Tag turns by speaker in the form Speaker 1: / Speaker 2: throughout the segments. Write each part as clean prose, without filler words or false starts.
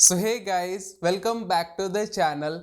Speaker 1: So hey guys, welcome back to the channel.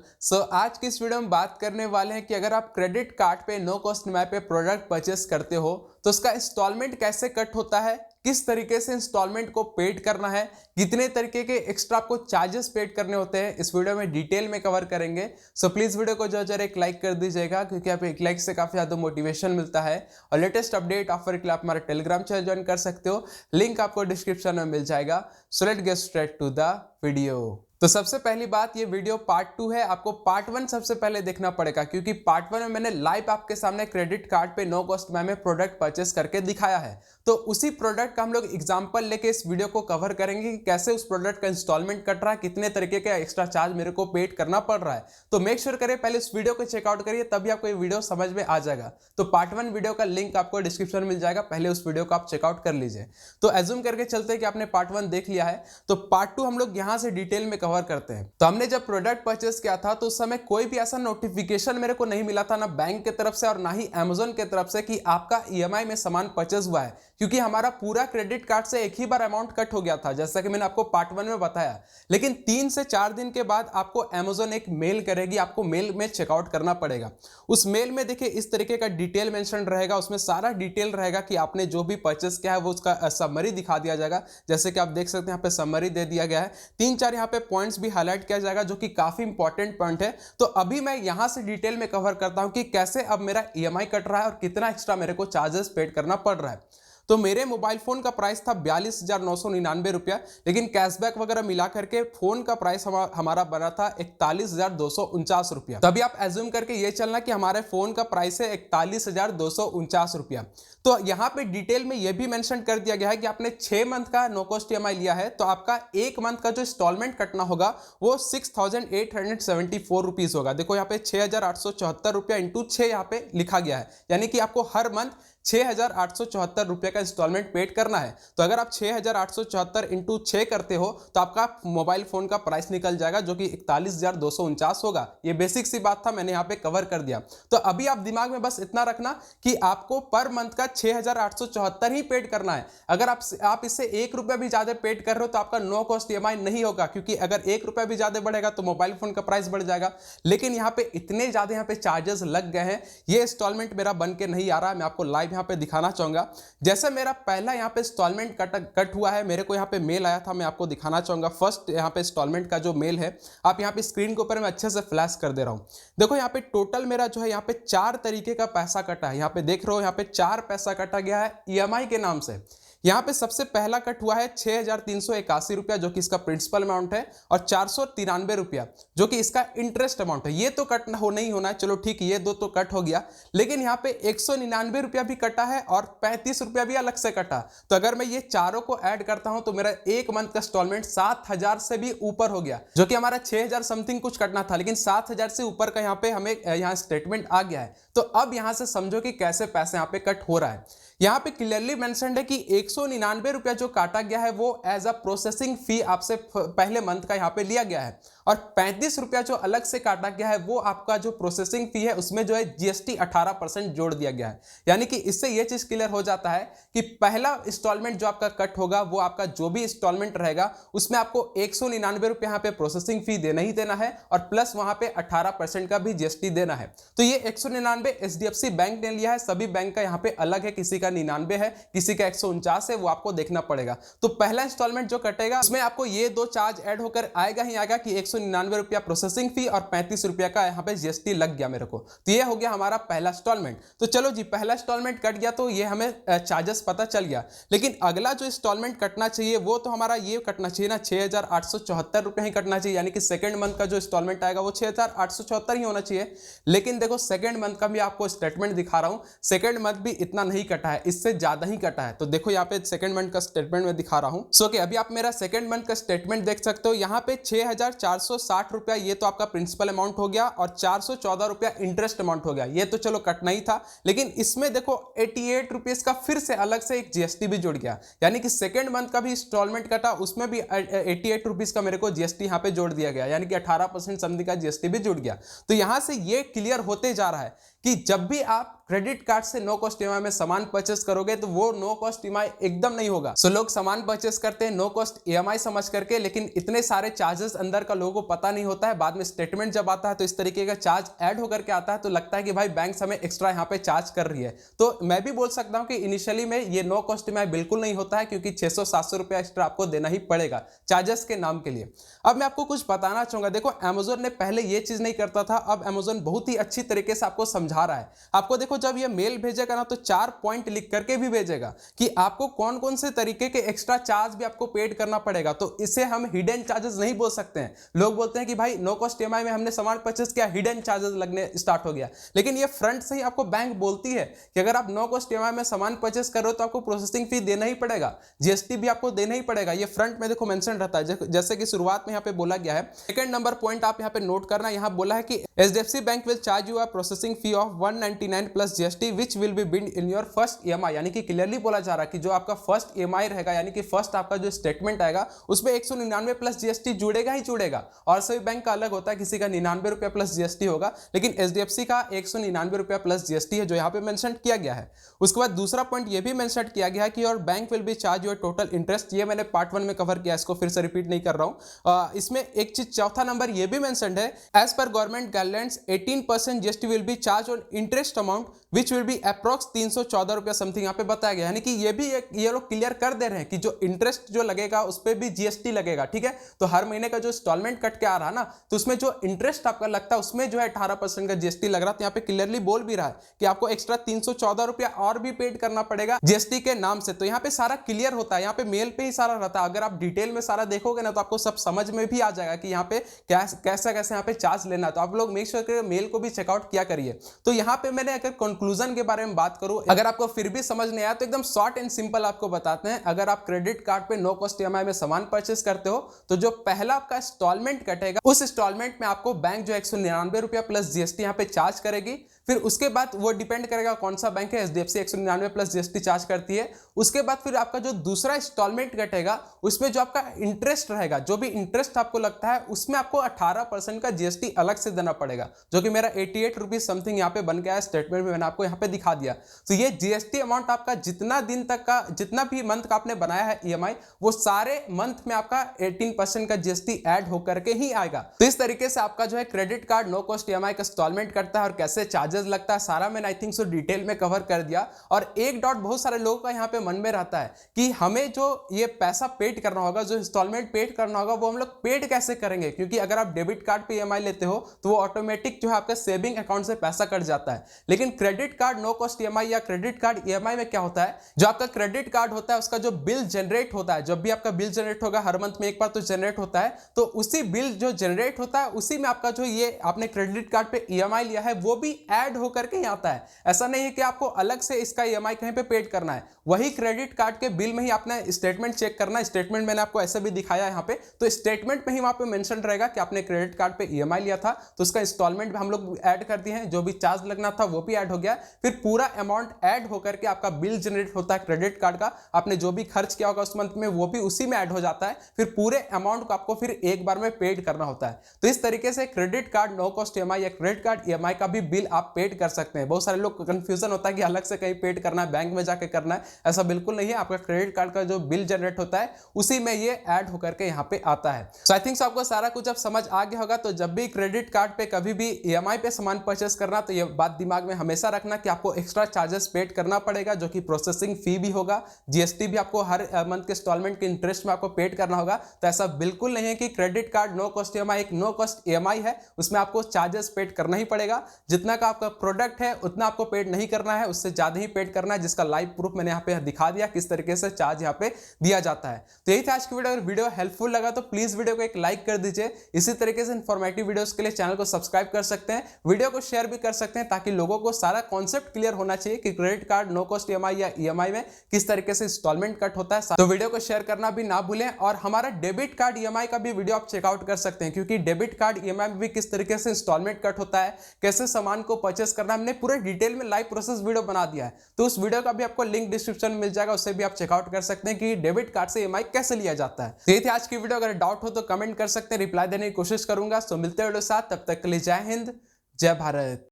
Speaker 1: आज की इस वीडियो में बात करने वाले हैं कि अगर आप क्रेडिट कार्ड पे नो कॉस्ट ईएमआई पे प्रोडक्ट परचेस करते हो तो उसका इंस्टॉलमेंट कैसे कट होता है, किस तरीके से इंस्टॉलमेंट को पेड करना है, कितने तरीके के एक्स्ट्रा आपको चार्जेस पेड करने होते हैं, इस वीडियो में डिटेल में कवर करेंगे। प्लीज वीडियो को जो जरा एक लाइक कर दीजिएगा, क्योंकि आप एक लाइक से काफी ज्यादा मोटिवेशन मिलता है। और लेटेस्ट अपडेट ऑफर के लिए आप हमारा टेलीग्राम चैनल ज्वाइन कर सकते हो, लिंक आपको डिस्क्रिप्शन में मिल जाएगा। So let's get straight to the video. तो सबसे पहली बात, ये वीडियो पार्ट 2 है। आपको पार्ट 1 सबसे पहले देखना पड़ेगा, क्योंकि पार्ट 1 में मैंने लाइव आपके सामने क्रेडिट कार्ड पे नो कॉस्ट में प्रोडक्ट परचेस करके दिखाया है। तो उसी प्रोडक्ट का हम लोग एग्जांपल लेके इस वीडियो को कवर करेंगे कि कैसे उस प्रोडक्ट का इंस्टॉलमेंट कट रहा है, कितने तरीके का एक्स्ट्रा चार्ज मेरे को पेड करना पड़ रहा है। तो मेक श्योर करिए पहले इस वीडियो को चेकआउट करिए, तभी आपको ये वीडियो समझ में आ जाएगा। तो पार्ट 1 वीडियो का लिंक आपको डिस्क्रिप्शन में मिल जाएगा, पहले उस वीडियो को आप चेकआउट कर लीजिए। तो एज्यूम करके चलते हैं कि आपने पार्ट 1 देख लिया है, तो पार्ट 2 हम लोग यहां से डिटेल में कवर करते हैं। तो हमने जब प्रोडक्ट परचेस किया था तो उस समय कोई भी ऐसा नोटिफिकेशन मेरे को नहीं मिला था, ना बैंक की तरफ से और ना ही अमेज़न की तरफ से, कि आपका ईएमआई में सामान परचेस हुआ है, क्योंकि हमारा पूरा क्रेडिट कार्ड से एक ही बार अमाउंट कट हो गया था, जैसा कि मैंने आपको पार्ट 1 में बताया। लेकिन 3 से 4 दिन के बाद आपको अमेज़न एक मेल करेगी, आपको मेल में चेकआउट करना पड़ेगा। उस मेल में देखिए इस तरीके का डिटेल मेंशन रहेगा, उसमें सारा डिटेल रहेगा कि आपने जो भी परचेस किया है वो उसका समरी दिखा दिया जाएगा। जैसे कि आप देख सकते हैं यहाँ पे समरी दे दिया गया है, 3-4 यहाँ पे पॉइंट्स भी हाईलाइट किया जाएगा, जो कि काफी इंपॉर्टेंट पॉइंट है। तो अभी मैं यहां से डिटेल में कवर करता हूं कि कैसे अब मेरा ईएमआई कट रहा है और कितना एक्स्ट्रा मेरे को चार्जेस पेड करना पड़ रहा है। तो मेरे मोबाइल फोन का प्राइस था 42,999 रुपया, लेकिन कैशबैक वगैरह मिला करके फोन का प्राइस हमारा बना था 41,249 रुपया। तभी आप एज्यूम करके ये चलना कि हमारे फोन का प्राइस है 41,249 रुपया। तो यहाँ पे डिटेल में ये भी मेंशन कर दिया गया है कि आपने 6 मंथ का नो कॉस्ट ईएमआई लिया है, तो आपका 1 मंथ का जो इंस्टॉलमेंट कटना होगा वो 6,874 रुपीज होगा। देखो यहाँ पे 6,874 रुपया इंटू 6 यहाँ पे लिखा गया है, यानी कि आपको हर मंथ 6,874 रुपये का इंस्टॉलमेंट पेड करना है। तो अगर आप 6,874 इंटू 6 करते हो तो आपका मोबाइल फोन का प्राइस निकल जाएगा, जो कि 41,249 होगा। ये बेसिक सी बात था, मैंने यहाँ पे कवर कर दिया। तो अभी आप दिमाग में बस इतना रखना कि आपको पर मंथ का 6,874 ही पेड करना है। अगर आप इससे 1 रुपया भी ज्यादा पेड कर रहे हो तो आपका नो कॉस्ट ईएमआई नहीं होगा, क्योंकि अगर 1 रुपया भी ज्यादा बढ़ेगा तो मोबाइल फोन का प्राइस बढ़ जाएगा। लेकिन यहाँ पे इतने ज्यादा यहाँ पे चार्जेस लग गए हैं, ये इंस्टॉलमेंट मेरा बन के नहीं आ रहा। मैं आपको लाइव यहाँ पे दिखाना चाहूंगा। जैसे मेरा पहला यहाँ पे इंस्टॉलमेंट कट हुआ है, मेरे को यहाँ पे मेल आया था, मैं आपको दिखाना चाहूंगा। फर्स्ट यहाँ पे इंस्टॉलमेंट का जो मेल है, आप यहाँ पे स्क्रीन के ऊपर मैं अच्छे से फ्लैश कर दे रहा हूँ। देखो यहाँ पे टोटल मेरा जो है यहाँ पे 4 तरीके का पैसा कटा है। यहाँ पे देख रहे हो, यहाँ पे 4 पैसा कटा गया है ईएमआई के नाम से। यहाँ पे सबसे पहला कट हुआ है 6,381 रुपया, जो कि इसका प्रिंसिपल अमाउंट है, और 493 रुपया जो कि इसका इंटरेस्ट अमाउंट है। ये तो कट नहीं होना है, चलो ठीक, ये दो तो कट हो गया। लेकिन यहाँ पे 199 रुपया भी कटा है और 35 रुपया भी अलग से कटा। तो अगर मैं ये चारों को ऐड करता हूं तो मेरा 1 मंथ का इंस्टॉलमेंट 7,000 से भी ऊपर हो गया, जो कि हमारा 6,000 समथिंग कुछ कटना था, लेकिन 7,000 से ऊपर का यहाँ पे हमें यहाँ स्टेटमेंट आ गया है। तो अब यहाँ से समझो कि कैसे पैसे यहाँ पे कट हो रहा है। यहाँ पे क्लियरली मेंशन्ड है कि 199 रुपया जो काटा गया है वो एज अ प्रोसेसिंग फी आपसे पहले मंथ का यहाँ पे लिया गया है, और 35 रुपया जो अलग से काटा गया है वो आपका जो प्रोसेसिंग फी है उसमें जो है जीएसटी 18% जोड़ दिया गया है। यानी कि इससे ये चीज क्लियर हो जाता है कि पहला इंस्टॉलमेंट जो आपका कट होगा वो आपका जो भी इंस्टॉलमेंट रहेगा उसमें आपको 199 रुपया यहाँ पे प्रोसेसिंग फी देना ही देना है, और प्लस वहां पे 18% का भी जीएसटी देना है। तो ये 199 एचडीएफसी बैंक ने लिया है, सभी बैंक का यहाँ पे अलग है, किसी का 99 है, किसी का 149 है, वो आपको देखना पड़ेगा। तो पहला इंस्टॉलमेंट जो कटेगा उसमें आपको ये 2 चार्ज ऐड होकर आएगा ही आएगा कि 199 रुपया प्रोसेसिंग फी और 35 रुपया का यहाँ पे जीएसटी लग गया मेरे को। तो ये हो गया हमारा पहला इंस्टॉलमेंट। तो चलो जी, पहला इंस्टॉलमेंट कट गया तो ये हमें चार्जेस पता चल गया। लेकिन अगला जो इंस्टॉलमेंट कटना चाहिए वो तो हमारा ये कटना चाहिए ना, 6,874 रुपया ही कटना चाहिए, यानी कि सेकंड मंथ का जो इंस्टॉलमेंट आएगा वो 6,874 ही होना चाहिए। लेकिन देखो सेकंड मंथ का भी आपको स्टेटमेंट दिखा रहा हूं, सेकंड मंथ भी इतना नहीं कटा है, इससे ज्यादा ही कटा है। तो देखो यहाँ पे सेकंड मंथ का स्टेटमेंट में दिखा रहा हूं। सो कि अभी आप मेरा सेकंड मंथ का स्टेटमेंट देख सकते हो। यहाँ पे 6,460 रुपया ये तो आपका प्रिंसिपल अमाउंट हो गया, और 414 रुपया इंटरेस्ट अमाउंट हो गया। ये तो चलो कटना ही था, लेकिन इसमें देखो 88 रुपीज का फिर से अलग से एक जीएसटी भी जुड़ गया, यानी कि सेकंड मंथ का भी इंस्टॉलमेंट कटा, उसमें भी 88 रुपीज का मेरे को जीएसटी यहाँ पे जोड़ दिया गया, यानी कि 18% समथिंग का जीएसटी भी जुड़ गया। तो यहां से ये क्लियर होते जा रहा है कि जब भी आप क्रेडिट कार्ड से नो कॉस्ट ईएमआई में सामान परचेस करोगे तो वो नो कॉस्ट ईएमआई एकदम नहीं होगा। सो लोग सामान परचेस करते हैं नो कॉस्ट ईएमआई समझ करके, लेकिन इतने सारे चार्जेस अंदर का लोगों को पता नहीं होता है। बाद में स्टेटमेंट जब आता है तो इस तरीके का चार्ज ऐड होकर के आता है, तो लगता है कि भाई बैंक हमें एक्स्ट्रा यहाँ पे चार्ज कर रही है। तो मैं भी बोल सकता हूँ कि इनिशियली में ये नो कॉस्ट ईएमआई बिल्कुल नहीं होता है, क्योंकि 600-700 रुपया एक्स्ट्रा आपको देना ही पड़ेगा चार्जेस के नाम के लिए। अब मैं आपको कुछ बताना चाहूंगा। देखो, अमेजोन ने पहले ये चीज नहीं करता था, अब अमेजोन बहुत ही अच्छी तरीके से आपको समझा रहा है। आपको देखो, जब ये मेल भेजेगा ना तो 4 पॉइंट लिख करके भी भेजेगा कि आपको कौन कौन से तरीके के एक्स्ट्रा चार्ज भी आपको पेड करना पड़ेगा। तो इसे हम हिडन चार्जेस नहीं बोल सकते हैं। लोग बोलते हैं कि भाई नो कॉस्ट ईएमआई में हमने सामान परचेस किया, हिडन चार्जेस लगने स्टार्ट हो गया। लेकिन ये फ्रंट से ही आपको बैंक बोलती है कि अगर आप नो कॉस्ट ईएमआई में सामान परचेस कर रहे हो तो आपको प्रोसेसिंग फी देना ही पड़ेगा, जीएसटी भी आपको देना ही पड़ेगा। ये फ्रंट में देखो मेंशन रहता है, जैसे कि शुरुआत में यहाँ पे बोला गया है। सेकंड नंबर पॉइंट आप यहाँ पे नोट करना, यहाँ बोला है कि HDFC bank will charge you a processing fee of 199 plus GST which will be build in your first EMI. यानी कि क्लियरली बोला जा रहा है कि जो आपका फर्स्ट ईएमआई रहेगा, यानी कि फर्स्ट आपका जो स्टेटमेंट आएगा उसमें 199 प्लस जीएसटी जुड़ेगा ही जुड़ेगा। और सभी बैंक का अलग होता है, किसी का 99 रुपया प्लस जीएसटी होगा, लेकिन एचडीएफसी का 199 रुपया प्लस जीएसटी है जो यहाँ पे मेंशन किया गया है। उसके बाद दूसरा पॉइंट ये भी मेंशन किया गया है कि your bank will be charge your total interest. ये मैंने पार्ट 1 में कवर किया, इसको फिर से रिपीट नहीं कर रहा हूं। इसमें एक चीज चौथा नंबर ये भी मेंशन्ड है, as per government guidelines 18% GST will be charge on interest amount which will be approx 314 रुपया समथिंग यहाँ पे बताया गया। यानी कि ये भी ये लोग क्लियर कर दे रहे हैं कि जो इंटरेस्ट जो लगेगा उस पर भी जीएसटी लगेगा। ठीक है, तो हर महीने का जो इंस्टॉलमेंट कट के आ रहा ना, तो उसमें जो इंटरेस्ट आपका लगता है उसमें जो है 18% का जीएसटी लग रहा है। तो यहाँ पे क्लियरली बोल भी रहा है कि आपको एक्स्ट्रा 314 रुपया और भी पेड करना पड़ेगा जीएसटी के नाम से। तो यहाँ पे सारा क्लियर होता है, यहाँ पे मेल पे ही सारा रहता है। अगर आप डिटेल में सारा देखोगे ना तो आपको सब समझ में भी आ जाएगा कि यहाँ पे कैसा कैसे यहाँ पे चार्ज लेना है। तो आप लोग मेक श्योर करिए मेल को भी चेकआउट किया करिए। तो यहाँ पे मैंने अगर कंक्लूजन के बारे में बात करूं, अगर आपको फिर भी समझ नहीं आया तो एकदम शॉर्ट एंड सिंपल आपको बताते हैं। अगर आप क्रेडिट कार्ड पे नो कॉस्ट ईएमआई में सामान परचेस करते हो तो जो पहला आपका इंस्टॉलमेंट कटेगा, उस इंस्टॉलमेंट में आपको बैंक जो 199 रुपया प्लस जीएसटी यहाँ पे चार्ज करेगी। फिर उसके बाद वो डिपेंड करेगा कौन सा बैंक है, एचडीएफसी 199 प्लस जीएसटी चार्ज करती है। उसके बाद फिर आपका जो दूसरा इंस्टॉलमेंट कटेगा उसमें जो आपका इंटरेस्ट रहेगा, जो भी इंटरेस्ट आपको लगता है उसमें आपको 18% का जीएसटी अलग से देना पड़ेगा, जो कि मेरा 88 रुपीज समथिंग यहाँ पे बन गया है। स्टेटमेंट में मैंने आपको यहाँ पे दिखा दिया। तो ये जीएसटी अमाउंट आपका जितना दिन तक का, जितना भी मंथ का आपने बनाया है ईएमआई, वो सारे मंथ में आपका 18% का जीएसटी ऐड होकर के ही आएगा। तो इस तरीके से आपका जो है credit card no cost EMI का इंस्टॉलमेंट करता है और कैसे चार्जेस लगता है, सारा मैंने आई थिंक सो डिटेल में कवर कर दिया। और एक डॉट बहुत सारे लोगों का यहाँ पे मन में रहता है कि हमें जो ये पैसा पेड करना होगा, जो इंस्टॉलमेंट पेड करना होगा, वो हम लोग पेड कैसे करेंगे? क्योंकि अगर आप डेबिट कार्ड पे ईएमआई लेते हो तो वो ऑटोमेटिक जो है आपका सेविंग अकाउंट से पैसा कट जाता है। लेकिन credit card no cost EMI या क्रेडिट कार्ड ईएमआई में क्या होता है, जो आपका क्रेडिट कार्ड होता है उसका जो बिल जनरेट होता है, जब भी आपका बिल जनरेट होगा, हर मंथ में एक बार तो जनरेट होता है, तो उसी बिल जो जनरेट होता है उसी में आपका जो ये आपने क्रेडिट कार्ड पे ईएमआई लिया है वो भी ऐड होकर के आता है। ऐसा नहीं है कि आपको अलग से इसका ईएमआई कहीं पे पेड करना है, वही क्रेडिट कार्ड के बिल में ही आपने स्टेटमेंट चेक करना है। स्टेटमेंट मैंने आपको ऐसे भी दिखाया यहाँ पे, तो स्टेटमेंट में ही वहां पे मेंशन रहेगा कि आपने क्रेडिट कार्ड पे ईएमआई लिया था, तो उसका इंस्टॉलमेंट हम लोग ऐड कर दिए हैं, जो भी चार्ज लगना था वो भी ऐड हो गया। फिर पूरा अमाउंट ऐड होकर के आपका बिल जनरेट होता है क्रेडिट कार्ड का, आपने जो भी खर्च किया होगा उस मंथ में वो भी उसी में ऐड हो जाता है। फिर पूरे अमाउंट को आपको फिर एक बार में पेड करना होता है। तो इस तरीके से credit card no cost EMI या क्रेडिट कार्ड ईएमआई का भी बिल आप पेड कर सकते हैं। बहुत सारे लोग कंफ्यूजन होता है कि अलग से कहीं पेड करना है, बैंक में जाके करना है, ऐसा बिल्कुल नहीं है। आपका क्रेडिट कार्ड का जो बिल जनरेट होता है उसी में ये ऐड होकर के यहाँ पे आता है। सो आई थिंक सो आपको सारा कुछ अब समझ आ गया होगा। तो जब भी क्रेडिट कार्ड पे कभी भी ईएमआई पे सामान परचेस करना, तो ये बात दिमाग में हमेशा रखना कि आपको एक्स्ट्रा चार्जेस पेड करना पड़ेगा, जो कि प्रोसेसिंग फी भी होगा, जीएसटी भी आपको हर मंथ के इंस्टॉलमेंट के इंटरेस्ट में आपको पेड करना होगा। तो ऐसा बिल्कुल नहीं है कि credit card no cost EMI एक नो कॉस्ट ईएमआई है, उसमें आपको चार्जेस पेड करना ही पड़ेगा। जितना का आपका प्रोडक्ट है उतना आपको पेड नहीं करना है, उससे ज्यादा ही पेड करना है, जिसका लाइव प्रूफ मैंने यहाँ पे दिखा दिया किस तरीके से चार्ज यहाँ पे दिया जाता है। तो यही था आज की वीडियो। अगर वीडियो हेल्पफुल लगा तो प्लीज वीडियो को एक लाइक कर दीजिए। इसी तरीके से इंफॉर्मेटिव वीडियोस के लिए चैनल को सब्सक्राइब कर सकते हैं, वीडियो को शेयर भी कर सकते हैं, ताकि लोगों को सारा कॉन्सेप्ट क्लियर होना चाहिए कि credit card no cost EMI या ईएमआई में किस तरीके से इंस्टॉलमेंट कट होता है। तो वीडियो को शेयर करना भी ना भूलें। और हमारा डेबिट कार्ड ईएमआई का भी वीडियो आप चेकआउट कर सकते हैं, क्योंकि डेबिट कार्ड ईएमआई में भी किस तरीके से इंस्टॉलमेंट कट होता है, कैसे सामान को परचेस करना, हमने पूरे डिटेल में लाइव प्रोसेस वीडियो बना दिया है। तो उस वीडियो का भी आपको लिंक डिस्क्रिप्शन में मिल जाएगा, उससे भी आप चेकआउट कर सकते हैं कि डेबिट कार्ड से ईएमआई कैसे लिया जाता है। तो ये थी आज की वीडियो। अगर डाउट हो तो कमेंट कर सकते हैं, रिप्लाई देने की कोशिश करूंगा। तो मिलते हैं वीडियो साथ, तब तक के लिए जय हिंद, जय भारत।